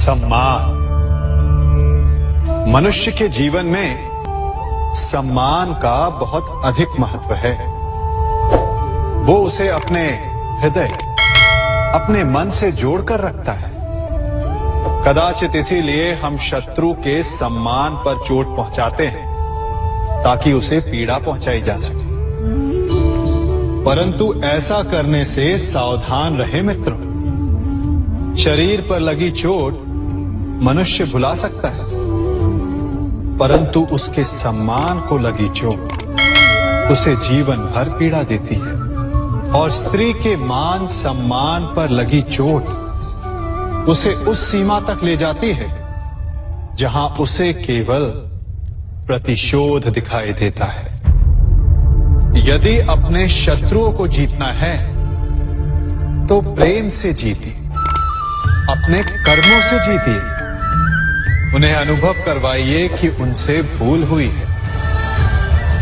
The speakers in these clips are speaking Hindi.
सम्मान। मनुष्य के जीवन में सम्मान का बहुत अधिक महत्व है। वो उसे अपने हृदय, अपने मन से जोड़कर रखता है। कदाचित इसीलिए हम शत्रु के सम्मान पर चोट पहुंचाते हैं ताकि उसे पीड़ा पहुंचाई जा सके। परंतु ऐसा करने से सावधान रहे मित्रों। शरीर पर लगी चोट मनुष्य भुला सकता है, परंतु उसके सम्मान को लगी चोट उसे जीवन भर पीड़ा देती है। और स्त्री के मान सम्मान पर लगी चोट उसे उस सीमा तक ले जाती है जहां उसे केवल प्रतिशोध दिखाई देता है। यदि अपने शत्रुओं को जीतना है तो प्रेम से जीतिए, अपने कर्मों से जीतिए। उन्हें अनुभव करवाइए कि उनसे भूल हुई है।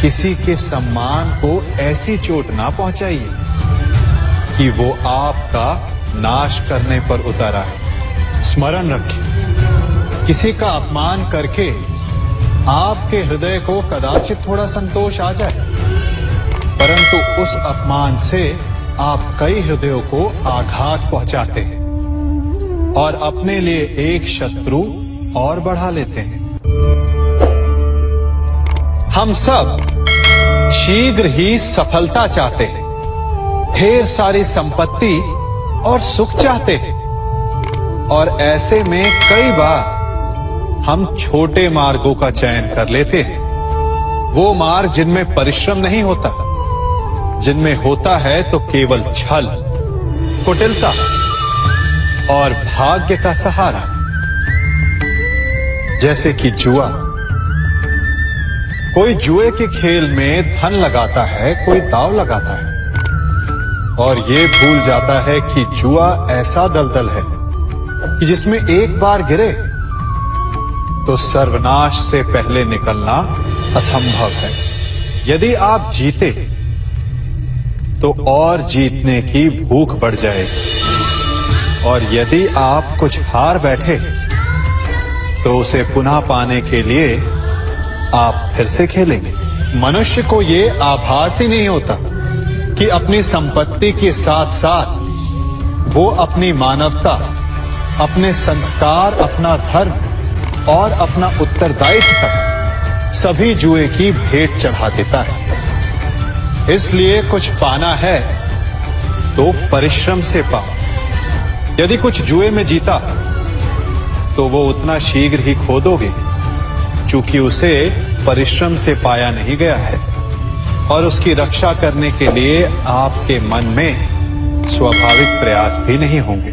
किसी के सम्मान को ऐसी चोट ना पहुंचाइए कि वो आपका नाश करने पर उतर आए। स्मरण रखिए, किसी का अपमान करके आपके हृदय को कदाचित थोड़ा संतोष आ जाए, परंतु उस अपमान से आप कई हृदयों को आघात पहुंचाते हैं और अपने लिए एक शत्रु और बढ़ा लेते हैं। हम सब शीघ्र ही सफलता चाहते हैं, ढेर सारी संपत्ति और सुख चाहते हैं, और ऐसे में कई बार हम छोटे मार्गों का चयन कर लेते हैं। वो मार्ग जिनमें परिश्रम नहीं होता, जिनमें होता है तो केवल छल, कुटिलता और भाग्य का सहारा। जैसे कि जुआ। कोई जुए के खेल में धन लगाता है, कोई दांव लगाता है और ये भूल जाता है कि जुआ ऐसा दलदल है कि जिसमें एक बार गिरे तो सर्वनाश से पहले निकलना असंभव है। यदि आप जीते तो और जीतने की भूख बढ़ जाएगी, और यदि आप कुछ हार बैठे तो उसे पुनः पाने के लिए आप फिर से खेलेंगे। मनुष्य को ये आभास ही नहीं होता कि अपनी संपत्ति के साथ साथ वो अपनी मानवता, अपने संस्कार, अपना धर्म और अपना उत्तरदायित्व तक सभी जुए की भेंट चढ़ा देता है। इसलिए कुछ पाना है तो परिश्रम से पाओ। यदि कुछ जुए में जीता तो वो उतना शीघ्र ही खो दोगे, चूंकि उसे परिश्रम से पाया नहीं गया है, और उसकी रक्षा करने के लिए आपके मन में स्वाभाविक प्रयास भी नहीं होंगे।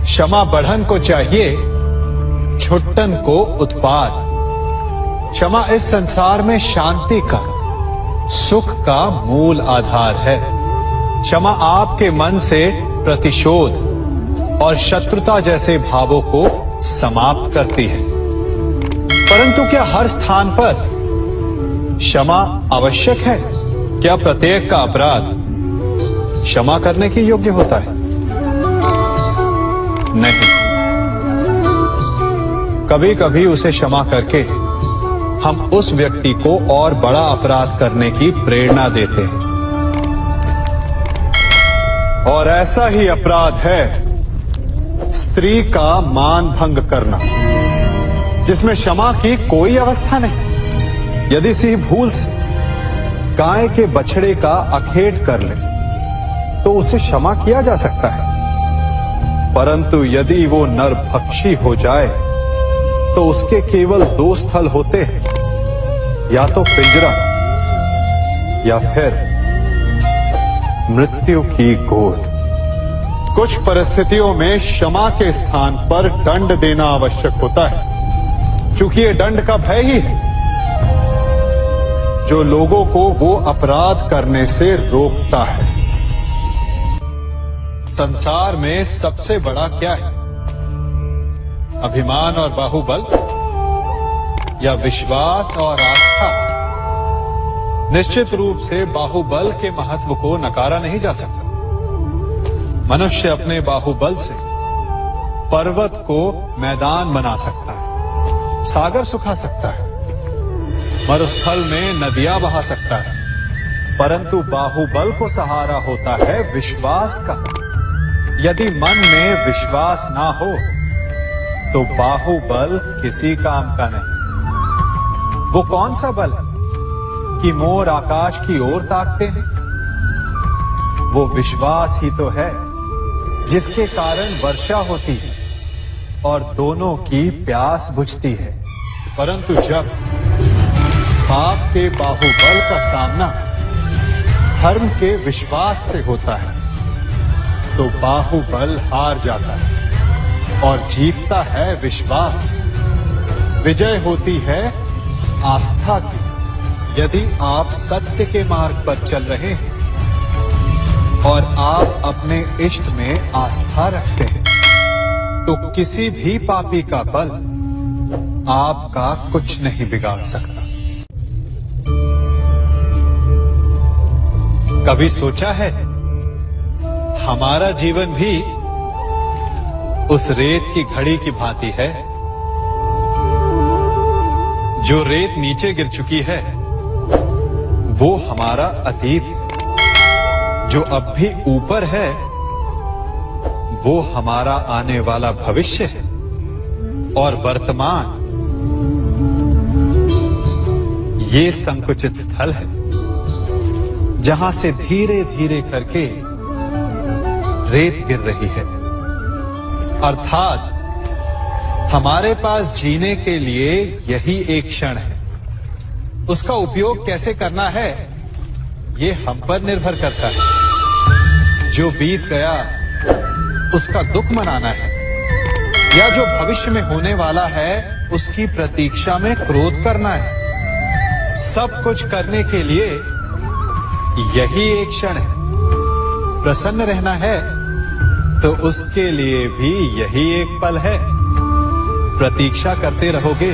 क्षमा बढ़न को चाहिए, छुट्टन को उत्पाद। क्षमा इस संसार में शांति का, सुख का मूल आधार है। क्षमा आपके मन से प्रतिशोध और शत्रुता जैसे भावों को समाप्त करती है। परंतु क्या हर स्थान पर क्षमा आवश्यक है? क्या प्रत्येक का अपराध क्षमा करने के योग्य होता है? नहीं। कभी कभी उसे क्षमा करके हम उस व्यक्ति को और बड़ा अपराध करने की प्रेरणा देते हैं, और ऐसा ही अपराध है स्त्री का मान भंग करना, जिसमें क्षमा की कोई अवस्था नहीं। यदि सिंह भूल से गाय के बछड़े का अखेट कर ले तो उसे क्षमा किया जा सकता है, परंतु यदि वो नरभक्षी हो जाए तो उसके केवल दो स्थल होते हैं, या तो पिंजरा या फिर मृत्यु की गोद। कुछ परिस्थितियों में क्षमा के स्थान पर दंड देना आवश्यक होता है, क्योंकि ये दंड का भय ही है जो लोगों को वो अपराध करने से रोकता है। संसार में सबसे बड़ा क्या है? अभिमान और बाहुबल, या विश्वास और आस्था? निश्चित रूप से बाहुबल के महत्व को नकारा नहीं जा सकता। मनुष्य अपने बाहुबल से पर्वत को मैदान बना सकता है, सागर सुखा सकता है, मरुस्थल में नदियां बहा सकता है, परंतु बाहुबल को सहारा होता है विश्वास का। यदि मन में विश्वास ना हो तो बाहुबल किसी काम का नहीं। वो कौन सा बल कि मोर आकाश की ओर ताकते हैं? वो विश्वास ही तो है जिसके कारण वर्षा होती है और दोनों की प्यास बुझती है। परंतु जब पाप के बाहुबल का सामना धर्म के विश्वास से होता है तो बाहुबल हार जाता है और जीतता है विश्वास। विजय होती है आस्था की। यदि आप सत्य के मार्ग पर चल रहे हैं और आप अपने इष्ट में आस्था रखते हैं तो किसी भी पापी का बल आपका कुछ नहीं बिगाड़ सकता। कभी सोचा है हमारा जीवन भी उस रेत की घड़ी की भांति है? जो रेत नीचे गिर चुकी है वो हमारा अतीत है, जो अब भी ऊपर है वो हमारा आने वाला भविष्य है, और वर्तमान ये संकुचित स्थल है जहां से धीरे धीरे करके रेत गिर रही है। अर्थात हमारे पास जीने के लिए यही एक क्षण है। उसका उपयोग कैसे करना है ये हम पर निर्भर करता है। जो बीत गया उसका दुख मनाना है या जो भविष्य में होने वाला है उसकी प्रतीक्षा में क्रोध करना है। सब कुछ करने के लिए यही एक क्षण है। प्रसन्न रहना है तो उसके लिए भी यही एक पल है। प्रतीक्षा करते रहोगे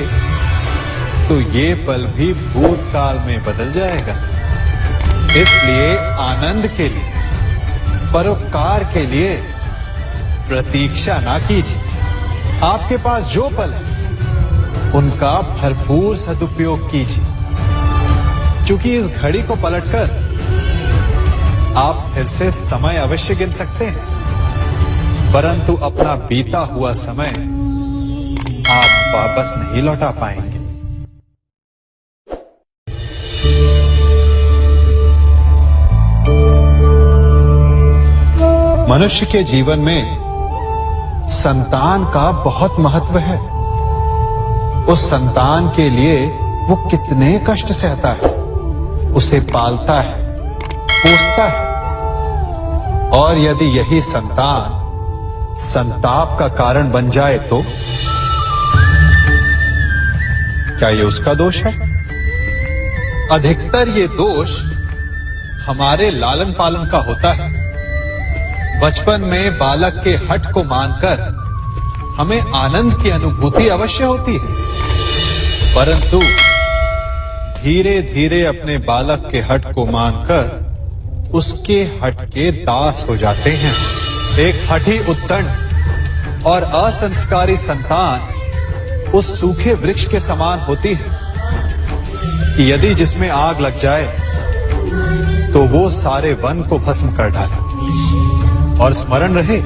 तो ये पल भी भूतकाल में बदल जाएगा। इसलिए आनंद के लिए, परोपकार के लिए प्रतीक्षा ना कीजिए। आपके पास जो पल है उनका भरपूर सदुपयोग कीजिए, क्योंकि इस घड़ी को पलटकर आप फिर से समय अवश्य गिन सकते हैं, परंतु अपना बीता हुआ समय आप वापस नहीं लौटा पाएंगे। मनुष्य के जीवन में संतान का बहुत महत्व है। उस संतान के लिए वो कितने कष्ट सहता है, उसे पालता है, पोसता है, और यदि यही संतान संताप का कारण बन जाए तो क्या ये उसका दोष है? अधिकतर ये दोष हमारे लालन पालन का होता है। बचपन में बालक के हठ को मानकर हमें आनंद की अनुभूति अवश्य होती है, परंतु धीरे धीरे अपने बालक के हठ को मानकर उसके हठ के दास हो जाते हैं। एक हठी उद्दंड और असंस्कारी संतान उस सूखे वृक्ष के समान होती है कि यदि जिसमें आग लग जाए तो वो सारे वन को भस्म कर डाले। और स्मरण रहे,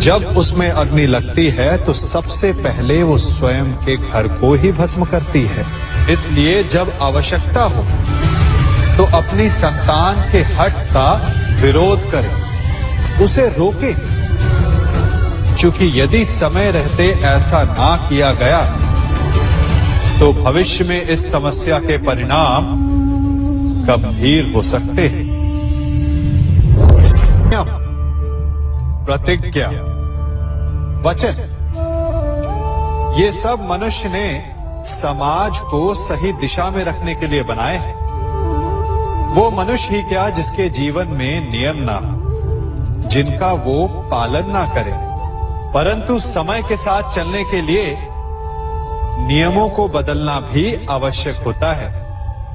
जब उसमें अग्नि लगती है तो सबसे पहले वो स्वयं के घर को ही भस्म करती है। इसलिए जब आवश्यकता हो तो अपनी संतान के हठ का विरोध करें, उसे रोके, क्योंकि यदि समय रहते ऐसा ना किया गया तो भविष्य में इस समस्या के परिणाम गंभीर हो सकते हैं। प्रतिज्ञा, वचन, ये सब मनुष्य ने समाज को सही दिशा में रखने के लिए बनाए हैं। वो मनुष्य ही क्या जिसके जीवन में नियम ना हो, जिनका वो पालन ना करे, परंतु समय के साथ चलने के लिए नियमों को बदलना भी आवश्यक होता है,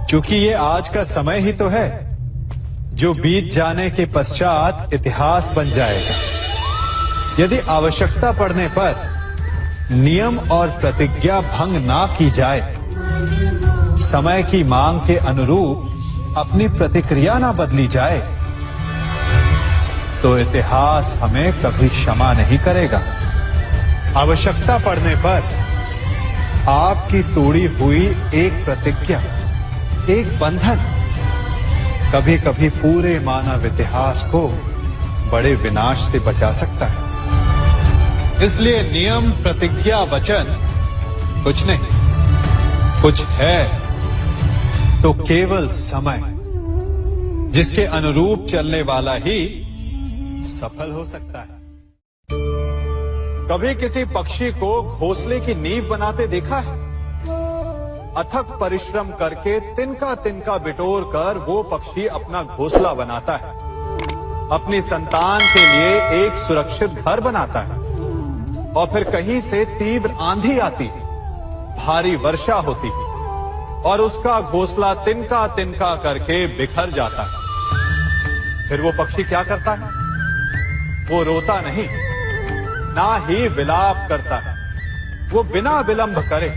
क्योंकि ये आज का समय ही तो है जो बीत जाने के पश्चात इतिहास बन जाएगा। यदि आवश्यकता पड़ने पर नियम और प्रतिज्ञा भंग ना की जाए, समय की मांग के अनुरूप अपनी प्रतिक्रिया ना बदली जाए, तो इतिहास हमें कभी क्षमा नहीं करेगा। आवश्यकता पड़ने पर आपकी तोड़ी हुई एक प्रतिज्ञा, एक बंधन कभी कभी पूरे मानव इतिहास को बड़े विनाश से बचा सकता है। इसलिए नियम, प्रतिज्ञा, वचन कुछ नहीं, कुछ है तो केवल समय, जिसके अनुरूप चलने वाला ही सफल हो सकता है। कभी किसी पक्षी को घोंसले की नींव बनाते देखा है? अथक परिश्रम करके तिनका तिनका बिटोर कर वो पक्षी अपना घोंसला बनाता है, अपनी संतान के लिए एक सुरक्षित घर बनाता है। और फिर कहीं से तीव्र आंधी आती है, भारी वर्षा होती है और उसका घोंसला तिनका तिनका करके बिखर जाता है। फिर वो पक्षी क्या करता है? वो रोता नहीं, ना ही विलाप करता है। वो बिना विलंब करे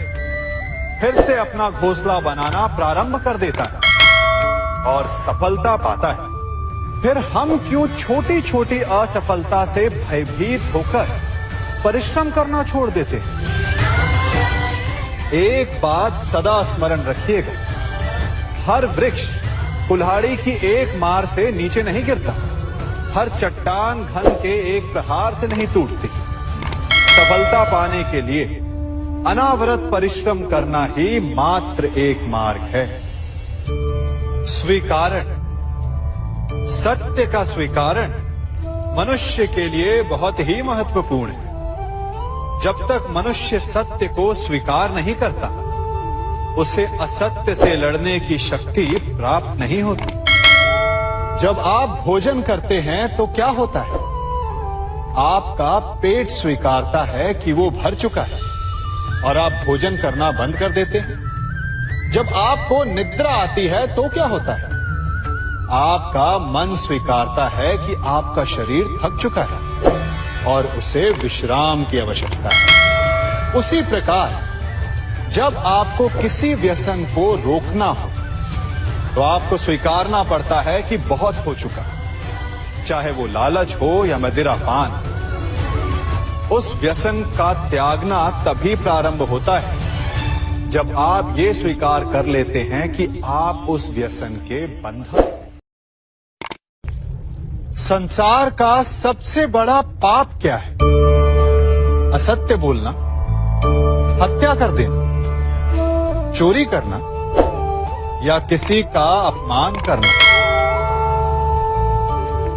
फिर से अपना घोंसला बनाना प्रारंभ कर देता है और सफलता पाता है। फिर हम क्यों छोटी छोटी असफलता से भयभीत होकर परिश्रम करना छोड़ देते हैं? एक बात सदा स्मरण रखिएगा, हर वृक्ष कुल्हाड़ी की एक मार से नीचे नहीं गिरता, हर चट्टान घन के एक प्रहार से नहीं टूटती। सफलता पाने के लिए अनावरत परिश्रम करना ही मात्र एक मार्ग है। स्वीकारण, सत्य का स्वीकारण मनुष्य के लिए बहुत ही महत्वपूर्ण है। जब तक मनुष्य सत्य को स्वीकार नहीं करता, उसे असत्य से लड़ने की शक्ति प्राप्त नहीं होती। जब आप भोजन करते हैं तो क्या होता है? आपका पेट स्वीकारता है कि वो भर चुका है और आप भोजन करना बंद कर देते हैं। जब आपको निद्रा आती है तो क्या होता है? आपका मन स्वीकारता है कि आपका शरीर थक चुका है और उसे विश्राम की आवश्यकता है। उसी प्रकार जब आपको किसी व्यसन को रोकना हो तो आपको स्वीकारना पड़ता है कि बहुत हो चुका, चाहे वो लालच हो या मदिरापान। उस व्यसन का त्यागना तभी प्रारंभ होता है जब आप ये स्वीकार कर लेते हैं कि आप उस व्यसन के बंधन। संसार का सबसे बड़ा पाप क्या है? असत्य बोलना, हत्या कर देना, चोरी करना या किसी का अपमान करना।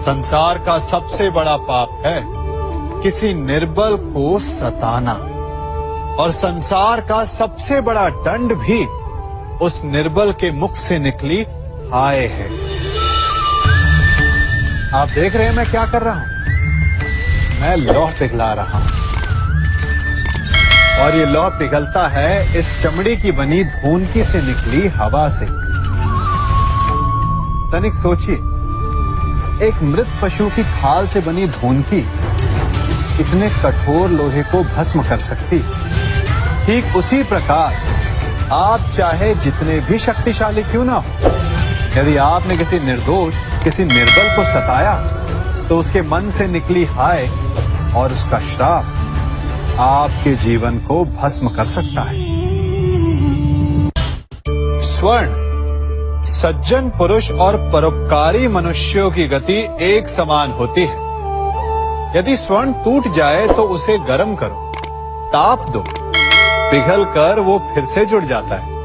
संसार का सबसे बड़ा पाप है किसी निर्बल को सताना, और संसार का सबसे बड़ा दंड भी उस निर्बल के मुख से निकली हाय है। आप देख रहे हैं मैं क्या कर रहा हूं? मैं लौह पिघला रहा हूं और ये लौह पिघलता है इस चमड़ी की बनी धूनकी से निकली हवा से। तनिक सोचिए, एक मृत पशु की खाल से बनी धूनकी इतने कठोर लोहे को भस्म कर सकती। ठीक उसी प्रकार आप चाहे जितने भी शक्तिशाली क्यों ना हो, यदि आपने किसी निर्दोष, किसी निर्बल को सताया तो उसके मन से निकली हाय और उसका श्राप आपके जीवन को भस्म कर सकता है। स्वर्ण, सज्जन पुरुष और परोपकारी मनुष्यों की गति एक समान होती है। यदि स्वर्ण टूट जाए तो उसे गर्म करो, ताप दो, पिघल कर वो फिर से जुड़ जाता है।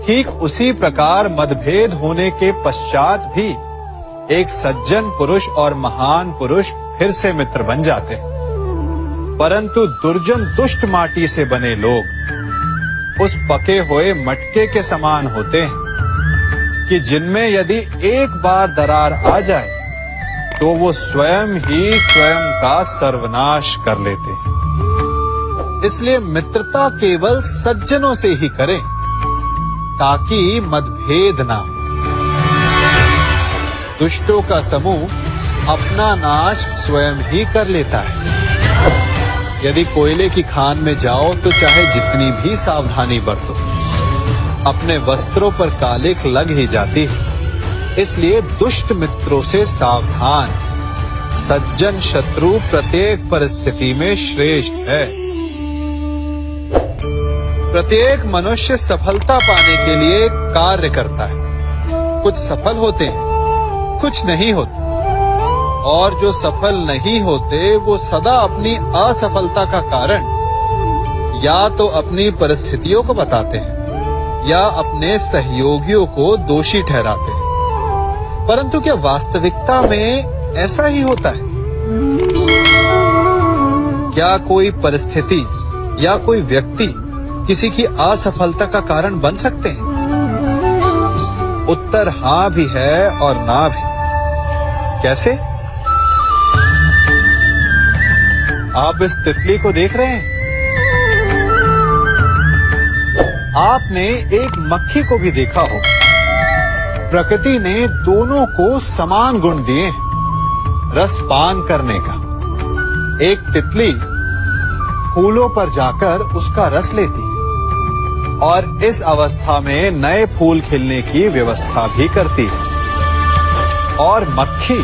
ठीक उसी प्रकार मतभेद होने के पश्चात भी एक सज्जन पुरुष और महान पुरुष फिर से मित्र बन जाते हैं। परंतु दुर्जन दुष्ट माटी से बने लोग उस पके हुए मटके के समान होते हैं कि जिनमें यदि एक बार दरार आ जाए तो वो स्वयं ही स्वयं का सर्वनाश कर लेते हैं। इसलिए मित्रता केवल सज्जनों से ही करें ताकि मतभेद ना हो। दुष्टों का समूह अपना नाश स्वयं ही कर लेता है। यदि कोयले की खान में जाओ तो चाहे जितनी भी सावधानी बरतो, अपने वस्त्रों पर कालिख लग ही जाती है। इसलिए दुष्ट मित्रों से सावधान, सज्जन शत्रु प्रत्येक परिस्थिति में श्रेष्ठ है। प्रत्येक मनुष्य सफलता पाने के लिए कार्य करता है। कुछ सफल होते हैं, कुछ नहीं होते, और जो सफल नहीं होते वो सदा अपनी असफलता का कारण या तो अपनी परिस्थितियों को बताते हैं या अपने सहयोगियों को दोषी ठहराते हैं। परंतु क्या वास्तविकता में ऐसा ही होता है? क्या कोई परिस्थिति या कोई व्यक्ति किसी की असफलता का कारण बन सकते हैं? उत्तर हां भी है और ना भी। कैसे? आप इस तितली को देख रहे हैं? आपने एक मक्खी को भी देखा हो। प्रकृति ने दोनों को समान गुण दिए हैं रस पान करने का। एक तितली फूलों पर जाकर उसका रस लेती है और इस अवस्था में नए फूल खिलने की व्यवस्था भी करती है, और मक्खी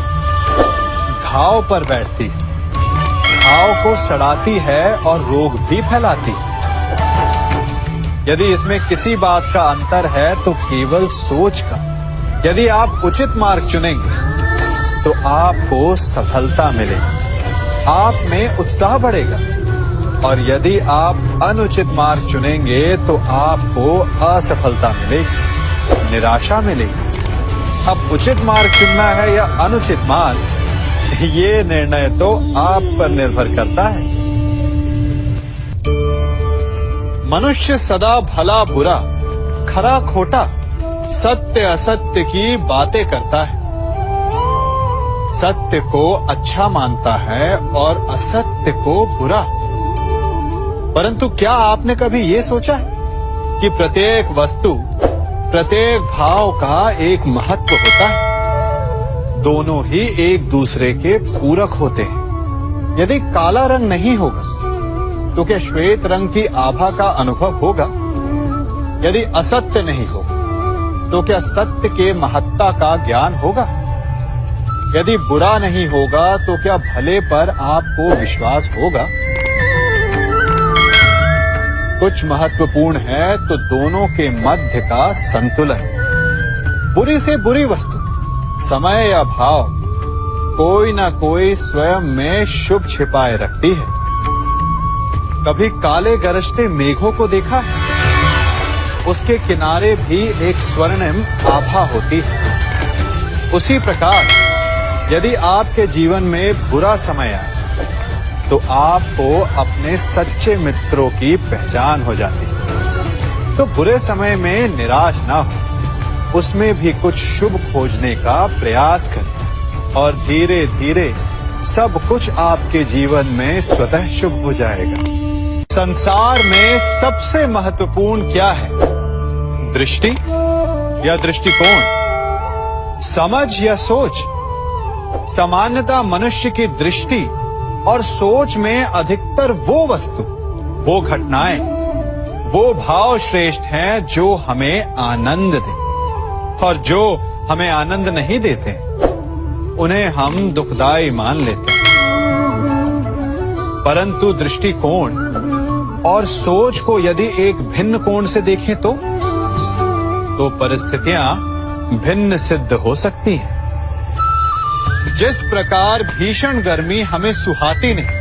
घाव पर बैठती है, घाव को सड़ाती है और रोग भी फैलाती है। यदि इसमें किसी बात का अंतर है तो केवल सोच का। यदि आप उचित मार्ग चुनेंगे तो आपको सफलता मिलेगी, आप में उत्साह बढ़ेगा, और यदि आप अनुचित मार्ग चुनेंगे तो आपको असफलता मिलेगी, निराशा मिलेगी। अब उचित मार्ग चुनना है या अनुचित मार्ग, ये निर्णय तो आप पर निर्भर करता है। मनुष्य सदा भला बुरा, खरा खोटा, सत्य असत्य की बातें करता है। सत्य को अच्छा मानता है और असत्य को बुरा। परंतु क्या आपने कभी ये सोचा है कि प्रत्येक वस्तु, प्रत्येक भाव का एक महत्व होता है? दोनों ही एक दूसरे के पूरक होते हैं। यदि काला रंग नहीं होगा तो क्या श्वेत रंग की आभा का अनुभव होगा? यदि असत्य नहीं होगा तो क्या सत्य के महत्ता का ज्ञान होगा? यदि बुरा नहीं होगा तो क्या भले पर आपको विश्वास होगा? कुछ महत्वपूर्ण है तो दोनों के मध्य का संतुलन। बुरी से बुरी वस्तु, समय या भाव, कोई ना कोई स्वयं में शुभ छिपाए रखती है। कभी काले गरजते मेघों को देखा है? उसके किनारे भी एक स्वर्णिम आभा होती है। उसी प्रकार यदि आपके जीवन में बुरा समय आए तो आपको अपने सच्चे मित्रों की पहचान हो जाती है। तो बुरे समय में निराश ना हो, उसमें भी कुछ शुभ खोजने का प्रयास करें, और धीरे धीरे सब कुछ आपके जीवन में स्वतः शुभ हो जाएगा। संसार में सबसे महत्वपूर्ण क्या है? दृष्टि या दृष्टिकोण, समझ या सोच? सामान्यतः मनुष्य की दृष्टि और सोच में अधिकतर वो वस्तु, वो घटनाएं, वो भाव श्रेष्ठ हैं जो हमें आनंद दें, और जो हमें आनंद नहीं देते उन्हें हम दुखदाई मान लेते हैं। परंतु दृष्टिकोण और सोच को यदि एक भिन्न कोण से देखें तो परिस्थितियां भिन्न सिद्ध हो सकती हैं। जिस प्रकार भीषण गर्मी हमें सुहाती नहीं,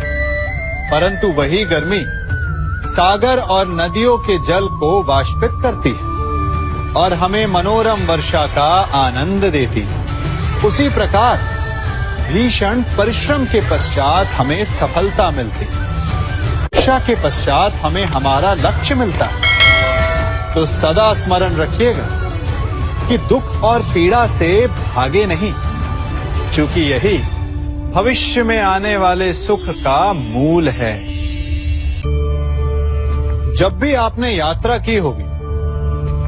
परंतु वही गर्मी सागर और नदियों के जल को वाष्पित करती है और हमें मनोरम वर्षा का आनंद देती है, उसी प्रकार भीषण परिश्रम के पश्चात हमें सफलता मिलती है, इच्छा के पश्चात हमें हमारा लक्ष्य मिलता है। तो सदा स्मरण रखिएगा कि दुख और पीड़ा से भागे नहीं, क्योंकि यही भविष्य में आने वाले सुख का मूल है। जब भी आपने यात्रा की होगी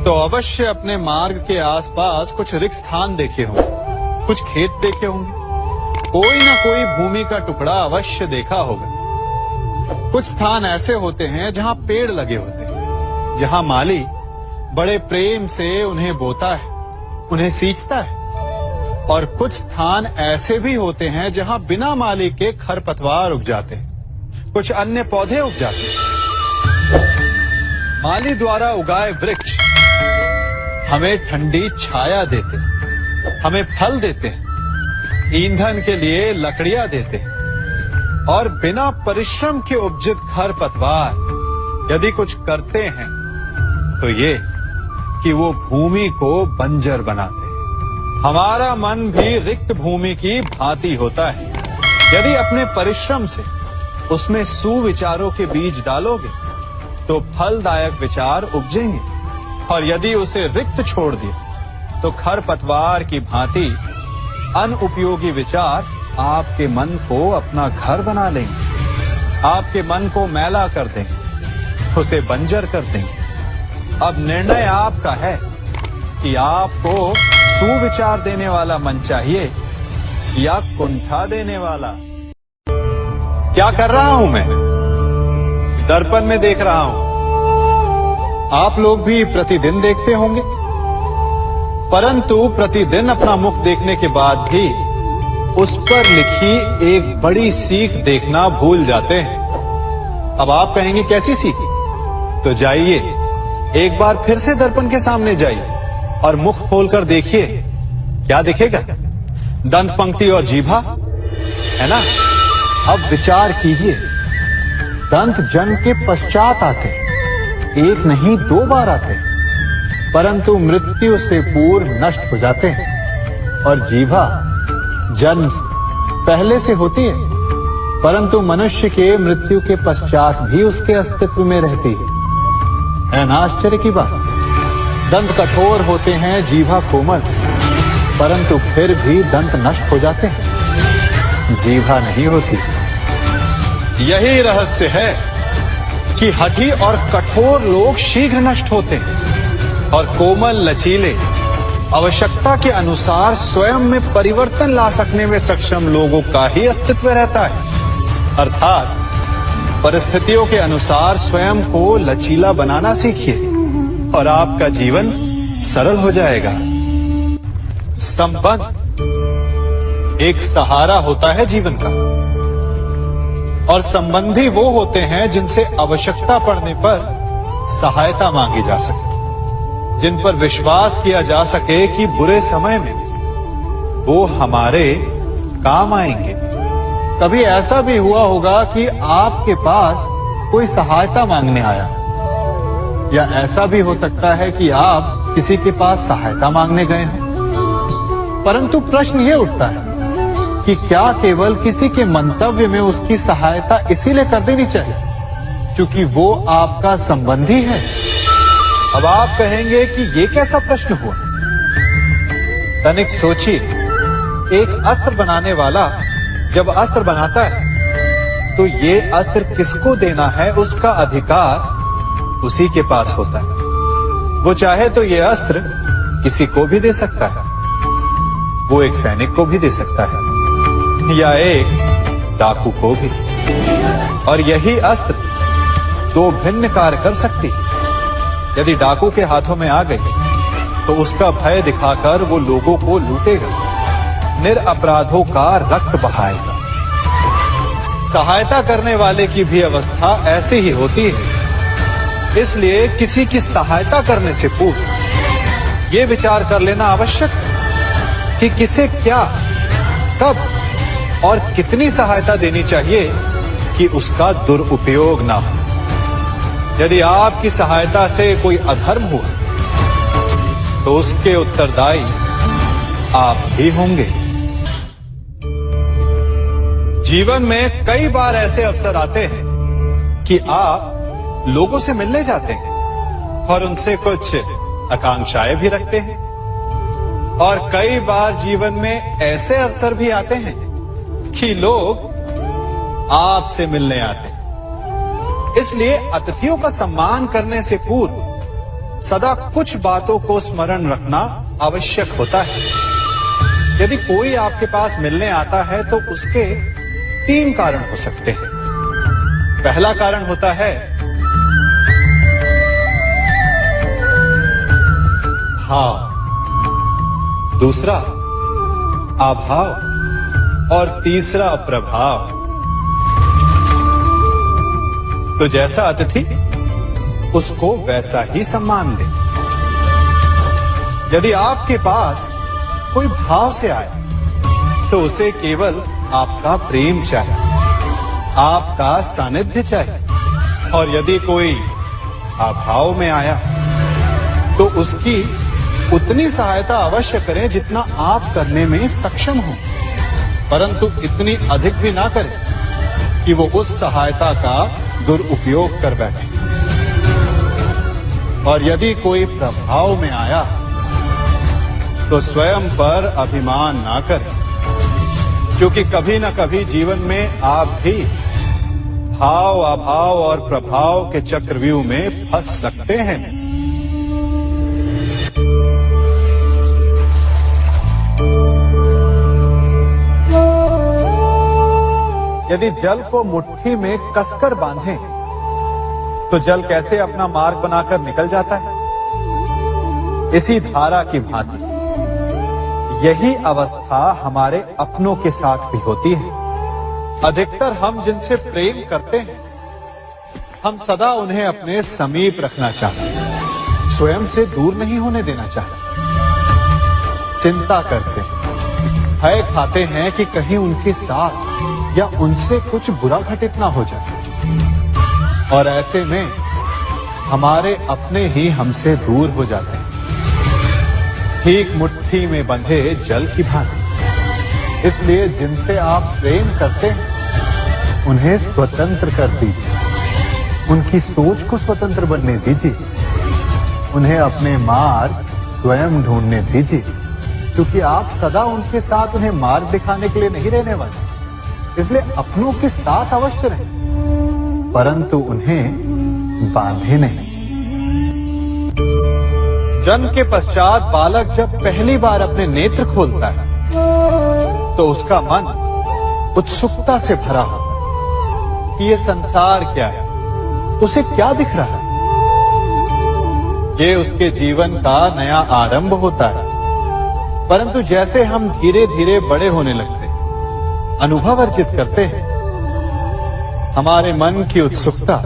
तो अवश्य अपने मार्ग के आसपास कुछ रिक्त स्थान देखे होंगे, कुछ खेत देखे होंगे, कोई ना कोई भूमि का टुकड़ा अवश्य देखा होगा। कुछ स्थान ऐसे होते हैं जहां पेड़ लगे होते हैं, जहां माली बड़े प्रेम से उन्हें बोता है, उन्हें सींचता है। और कुछ स्थान ऐसे भी होते हैं जहां बिना माली के खरपतवार उग जाते हैं, कुछ अन्य पौधे उग जाते हैं। माली द्वारा उगाए वृक्ष हमें ठंडी छाया देते हैं, हमें फल देते हैं, ईंधन के लिए लकड़ियां देते हैं। और बिना परिश्रम के उपजित खरपतवार यदि कुछ करते हैं तो ये कि वो भूमि को बंजर बनाते हैं। हमारा मन भी रिक्त भूमि की भांति होता है। यदि अपने परिश्रम से उसमें सुविचारों के बीज डालोगे तो फलदायक विचार उपजेंगे, और यदि उसे रिक्त छोड़ दिया तो खरपतवार की भांति अनुपयोगी विचार आपके मन को अपना घर बना लेंगे, आपके मन को मैला कर देंगे, उसे बंजर कर देंगे। अब निर्णय आपका है कि आपको सुविचार देने वाला मन चाहिए या कुंठा देने वाला। क्या कर रहा हूं मैं? दर्पण में देख रहा हूं। आप लोग भी प्रतिदिन देखते होंगे, परंतु प्रतिदिन अपना मुख देखने के बाद भी उस पर लिखी एक बड़ी सीख देखना भूल जाते हैं। अब आप कहेंगे कैसी सीख? तो जाइए एक बार फिर से दर्पण के सामने जाइए और मुख खोलकर देखिए, क्या दिखेगा? दंत पंक्ति और जीभा, है ना? अब विचार कीजिए, दंत जन्म के पश्चात आते, एक नहीं 2 बार आते, परंतु मृत्यु से पूर्व नष्ट हो जाते हैं। और जीभा जन्म पहले से होती है, परंतु मनुष्य के मृत्यु के पश्चात भी उसके अस्तित्व में रहती है ना? आश्चर्य की बात। दंत कठोर होते हैं, जीभा कोमल, परंतु फिर भी दंत नष्ट हो जाते हैं, जीभा नहीं होती। यही रहस्य है कि हठी और कठोर लोग शीघ्र नष्ट होते हैं, और कोमल लचीले आवश्यकता के अनुसार स्वयं में परिवर्तन ला सकने में सक्षम लोगों का ही अस्तित्व रहता है। अर्थात परिस्थितियों के अनुसार स्वयं को लचीला बनाना सीखिए और आपका जीवन सरल हो जाएगा। संबंध एक सहारा होता है जीवन का, और संबंधी वो होते हैं जिनसे आवश्यकता पड़ने पर सहायता मांगी जा सके, जिन पर विश्वास किया जा सके कि बुरे समय में वो हमारे काम आएंगे। कभी ऐसा भी हुआ होगा कि आपके पास कोई सहायता मांगने आया, या ऐसा भी हो सकता है कि आप किसी के पास सहायता मांगने गए हों। परंतु प्रश्न ये उठता है कि क्या केवल किसी के मंतव्य में उसकी सहायता इसीलिए कर देनी चाहिए क्योंकि वो आपका संबंधी है? अब आप कहेंगे कि ये कैसा प्रश्न हुआ? तनिक सोचिए, एक अस्त्र बनाने वाला जब अस्त्र बनाता है तो ये अस्त्र किसको देना है उसका अधिकार उसी के पास होता है। वो चाहे तो ये अस्त्र किसी को भी दे सकता है, वो एक सैनिक को भी दे सकता है या एक डाकू को भी, और यही अस्त्र 2 भिन्न कार्य कर सकती है। यदि डाकू के हाथों में आ गई तो उसका भय दिखाकर वो लोगों को लूटेगा, निरपराधों का रक्त बहाएगा। सहायता करने वाले की भी अवस्था ऐसी ही होती है। इसलिए किसी की सहायता करने से पूर्व ये विचार कर लेना आवश्यक है कि किसे क्या, कब और कितनी सहायता देनी चाहिए कि उसका दुरुपयोग ना हो। यदि आपकी सहायता से कोई अधर्म हुआ तो उसके उत्तरदायी आप ही होंगे। जीवन में कई बार ऐसे अवसर आते हैं कि आप लोगों से मिलने जाते हैं और उनसे कुछ आकांक्षाएं भी रखते हैं, और कई बार जीवन में ऐसे अवसर भी आते हैं कि लोग आपसे मिलने आते हैं। इसलिए अतिथियों का सम्मान करने से पूर्व सदा कुछ बातों को स्मरण रखना आवश्यक होता है। यदि कोई आपके पास मिलने आता है तो उसके 3 कारण हो सकते हैं। पहला कारण होता है भाव, दूसरा अभाव और तीसरा प्रभाव। तो जैसा अतिथि उसको वैसा ही सम्मान दे। यदि आपके पास कोई भाव से आए तो उसे केवल आपका प्रेम चाहिए, आपका सानिध्य चाहिए। और यदि कोई अभाव में आया तो उसकी उतनी सहायता अवश्य करें जितना आप करने में सक्षम हो, परंतु इतनी अधिक भी ना करें कि वो उस सहायता का दुरुपयोग कर बैठे। और यदि कोई प्रभाव में आया तो स्वयं पर अभिमान ना करें, क्योंकि कभी ना कभी जीवन में आप भी भाव, अभाव और प्रभाव के चक्रव्यूह में फंस सकते हैं। यदि जल को मुट्ठी में कसकर बांधें तो जल कैसे अपना मार्ग बनाकर निकल जाता है? इसी धारा की भांति यही अवस्था हमारे अपनों के साथ भी होती है। अधिकतर हम जिनसे प्रेम करते हैं, हम सदा उन्हें अपने समीप रखना चाहते हैं, स्वयं से दूर नहीं होने देना चाहते। चिंता करते हैं, भय खाते हैं कि कहीं उनके साथ या उनसे कुछ बुरा घटित ना हो जाए। और ऐसे में हमारे अपने ही हमसे दूर हो जाते हैं, ठीक मुट्ठी में बंधे जल की भांति। इसलिए जिनसे आप प्रेम करते हैं उन्हें स्वतंत्र कर दीजिए, उनकी सोच को स्वतंत्र बनने दीजिए, उन्हें अपने मार्ग स्वयं ढूंढने दीजिए, क्योंकि आप सदा उनके साथ उन्हें मार्ग दिखाने के लिए नहीं रहने वाले। इसलिए अपनों के साथ अवश्य रहें, परंतु उन्हें बांधे नहीं। जन्म के पश्चात बालक जब पहली बार अपने नेत्र खोलता है तो उसका मन उत्सुकता से भरा होता है कि ये संसार क्या है, उसे क्या दिख रहा है। ये उसके जीवन का नया आरंभ होता है। परंतु जैसे हम धीरे धीरे बड़े होने लगते हैं, अनुभव अर्जित करते हैं, हमारे मन की उत्सुकता,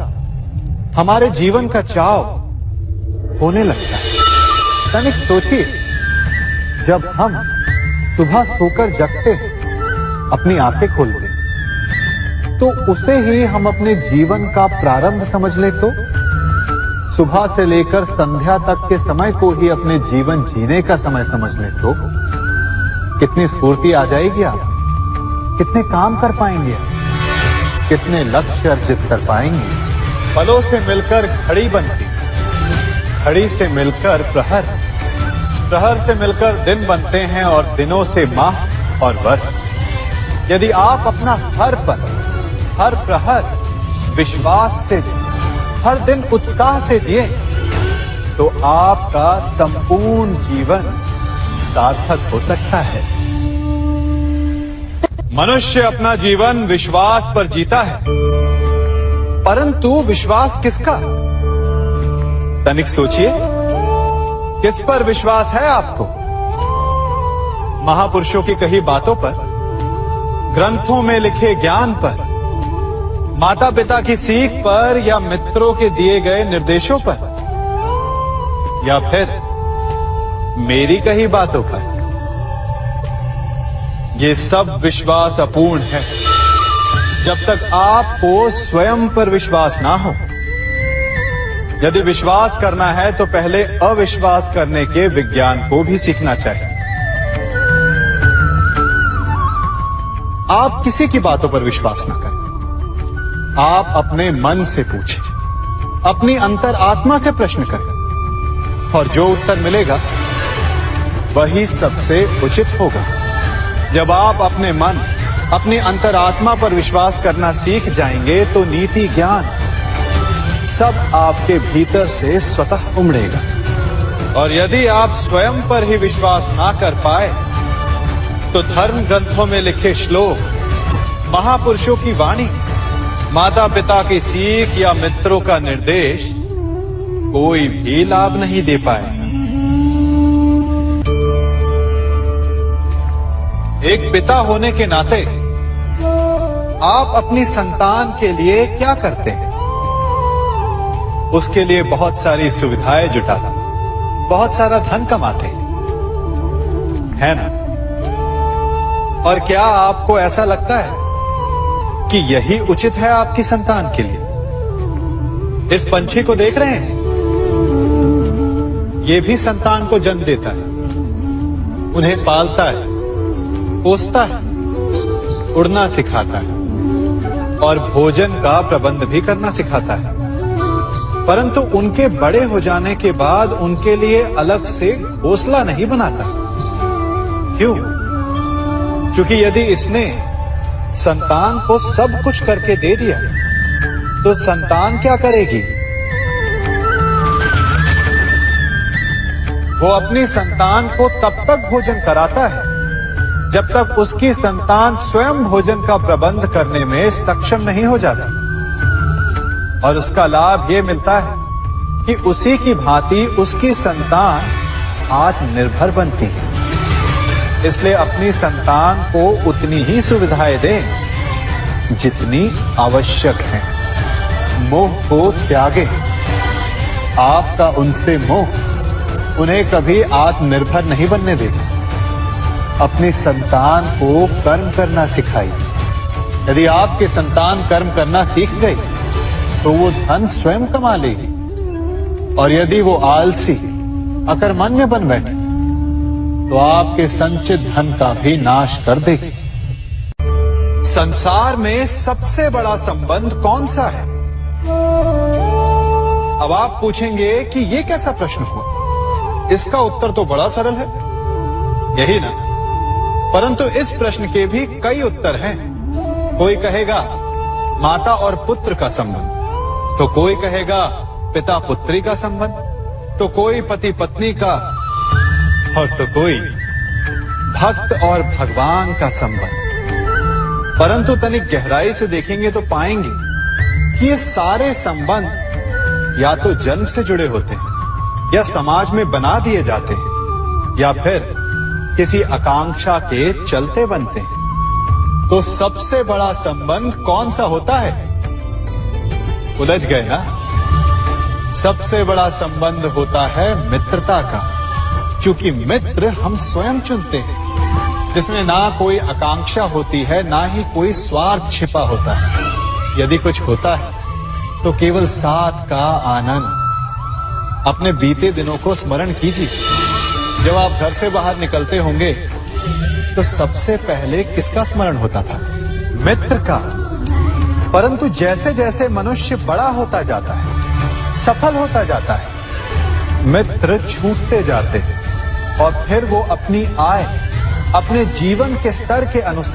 हमारे जीवन का चाव होने लगता है। तनिक सोचिए, जब हम सुबह सोकर जगते हैं, अपनी आंखें खोलते हैं, तो उसे ही हम अपने जीवन का प्रारंभ समझ ले तो सुबह से लेकर संध्या तक के समय को ही अपने जीवन जीने का समय समझ ले तो कितनी स्फूर्ति आ जाएगी। आप कितने काम कर पाएंगे, कितने लक्ष्य अर्जित कर पाएंगे। फलों से मिलकर घड़ी बनती, घड़ी से मिलकर प्रहर, प्रहर से मिलकर दिन बनते हैं और दिनों से माह और वर्ष। यदि आप अपना हर पल, हर प्रहर विश्वास से, हर दिन उत्साह से जिए तो आपका संपूर्ण जीवन सार्थक हो सकता है। मनुष्य अपना जीवन विश्वास पर जीता है, परंतु विश्वास किसका? तनिक सोचिए, किस पर विश्वास है आपको? महापुरुषों की कही बातों पर, ग्रंथों में लिखे ज्ञान पर, माता पिता की सीख पर, या मित्रों के दिए गए निर्देशों पर, या फिर मेरी कही बातों पर? ये सब विश्वास अपूर्ण है जब तक आपको स्वयं पर विश्वास ना हो। यदि विश्वास करना है तो पहले अविश्वास करने के विज्ञान को भी सीखना चाहिए। आप किसी की बातों पर विश्वास न करें, आप अपने मन से पूछें, अपनी अंतर आत्मा से प्रश्न करें, और जो उत्तर मिलेगा वही सबसे उचित होगा। जब आप अपने मन, अपनी अंतरात्मा पर विश्वास करना सीख जाएंगे तो नीति, ज्ञान सब आपके भीतर से स्वतः उमड़ेगा। और यदि आप स्वयं पर ही विश्वास ना कर पाए तो धर्म ग्रंथों में लिखे श्लोक, महापुरुषों की वाणी, माता पिता की सीख या मित्रों का निर्देश कोई भी लाभ नहीं दे पाएगा। एक पिता होने के नाते आप अपनी संतान के लिए क्या करते हैं? उसके लिए बहुत सारी सुविधाएं जुटाते, बहुत सारा धन कमाते है ना? और क्या आपको ऐसा लगता है कि यही उचित है आपकी संतान के लिए? इस पंछी को देख रहे हैं, ये भी संतान को जन्म देता है, उन्हें पालता है, पोसता है, उड़ना सिखाता है और भोजन का प्रबंध भी करना सिखाता है। परंतु उनके बड़े हो जाने के बाद उनके लिए अलग से घोंसला नहीं बनाता। क्यों? क्योंकि यदि इसने संतान को सब कुछ करके दे दिया तो संतान क्या करेगी? वो अपनी संतान को तब तक भोजन कराता है जब तक उसकी संतान स्वयं भोजन का प्रबंध करने में सक्षम नहीं हो जाती। और उसका लाभ ये मिलता है कि उसी की भांति उसकी संतान आत्मनिर्भर बनती है। इसलिए अपनी संतान को उतनी ही सुविधाएं दें जितनी आवश्यक है। मोह को त्यागें। आपका उनसे मोह उन्हें कभी आत्मनिर्भर नहीं बनने देगा। अपनी संतान को कर्म करना सिखाइए। यदि आपकी संतान कर्म करना सीख गई तो वो धन स्वयं कमा लेगी। और यदि वो आलसी, अकर्मण्य बन बैठे तो आपके संचित धन का भी नाश कर देगी। संसार में सबसे बड़ा संबंध कौन सा है? अब आप पूछेंगे कि ये कैसा प्रश्न हुआ? इसका उत्तर तो बड़ा सरल है, यही ना? परंतु इस प्रश्न के भी कई उत्तर हैं। कोई कहेगा माता और पुत्र का संबंध, तो कोई कहेगा पिता पुत्री का संबंध, तो कोई पति पत्नी का, और तो कोई भक्त और भगवान का संबंध। परंतु तनिक गहराई से देखेंगे तो पाएंगे कि ये सारे संबंध या तो जन्म से जुड़े होते हैं, या समाज में बना दिए जाते हैं, या फिर किसी आकांक्षा के चलते बनते हैं। तो सबसे बड़ा संबंध कौन सा होता है? उलझ गए ना? सबसे बड़ा संबंध होता है मित्रता का, क्योंकि मित्र हम स्वयं चुनते हैं, जिसमें ना कोई आकांक्षा होती है, ना ही कोई स्वार्थ छिपा होता है। यदि कुछ होता है तो केवल साथ का आनंद। अपने बीते दिनों को स्मरण कीजिए। जब आप घर से बाहर निकलते होंगे तो सबसे पहले किसका स्मरण होता था? मित्र का। परंतु जैसे जैसे मनुष्य बड़ा होता जाता है, सफल होता जाता है, मित्र छूटते जाते हैं और फिर वो अपनी आय, अपने जीवन के स्तर के अनुसार